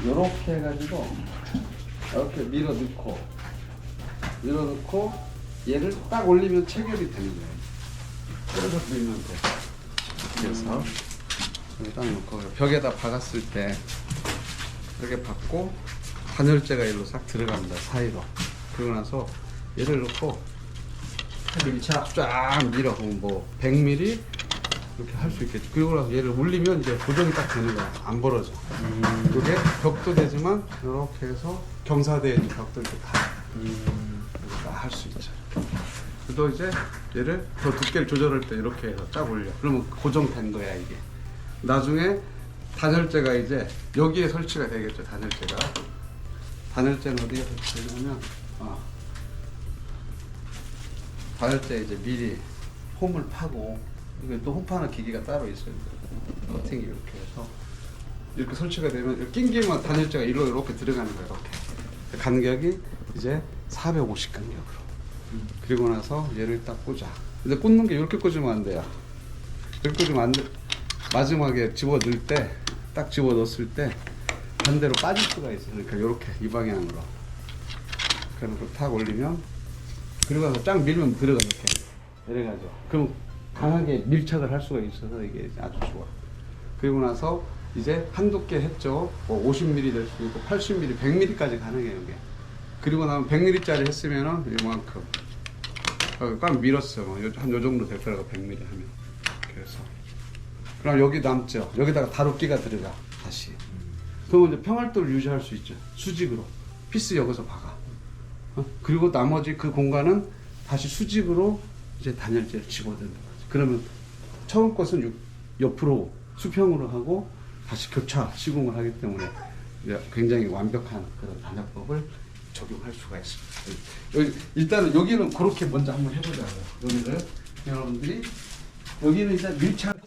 요렇게 해가지고 이렇게 밀어 넣고 얘를 딱 올리면 체결이 되는 거예요. 그래서 밀면 돼. 그래서 여기 딱 놓고 벽에다 박았을 때 이렇게 박고 단열재가 일로 싹 들어갑니다. 사이로. 그러고 나서 얘를 넣고 밀착 쫙 밀어. 뭐 100mm 이렇게 할 수 있겠죠. 그리고 나서 얘를 올리면 이제 고정이 딱 되는 거야. 안 벌어져. 이게 벽도 되지만 이렇게 해서 경사대에 있는 벽도 이렇게 다 할 수 있죠. 또 이제 얘를 더 두께를 조절할 때 이렇게 해서 쫙 올려. 그러면 고정된 거야 이게. 나중에 단열재가 이제 여기에 설치가 되겠죠. 단열재는 어디에 설치되냐면 단열재 이제 미리 홈을 파고, 이게 또 홈 파는 기기가 따로 있어요. 커팅이 이렇게 해서 이렇게 설치가 되면 이렇게 낑기면 단열재가 일로 이렇게 들어가는 거예요. 이렇게 간격이 이제 450 간격으로. 그리고 나서 얘를 딱 꽂아. 근데 꽂는 게 이렇게 꽂으면 안 돼요. 이렇게 꽂으면 안 돼. 마지막에 집어 넣을 때, 딱 집어 넣었을 때 반대로 빠질 수가 있어요. 그러니까 이렇게 이 방향으로. 그래서 탁 올리면, 그리고 나서 쫙 밀면 들어가. 이렇게 내려가죠. 그럼 강하게 밀착을 할 수가 있어서 이게 아주 좋아. 그리고 나서 이제 한두 개 했죠. 뭐 50mm 될 수 있고 80mm, 100mm까지 가능해요. 이게. 그리고 나면 100mm짜리 했으면은 이만큼 꽉 밀었어요. 한 요 정도 될 거라고 100mm 하면. 그래서 그럼 여기 남죠. 여기다가 다루기가 들어가 다시. 그러면 이제 평활도를 유지할 수 있죠. 수직으로 피스 여기서 박아. 그리고 나머지 그 공간은 다시 수직으로 이제 단열재를 집어넣는 거죠. 그러면 처음 것은 옆으로 수평으로 하고 다시 교차 시공을 하기 때문에 굉장히 완벽한 그런 단열법을 적용할 수가 있습니다. 일단은 여기는 그렇게 먼저 한번 해보자고요. 여기를 여러분들이 여기는 이제 밀착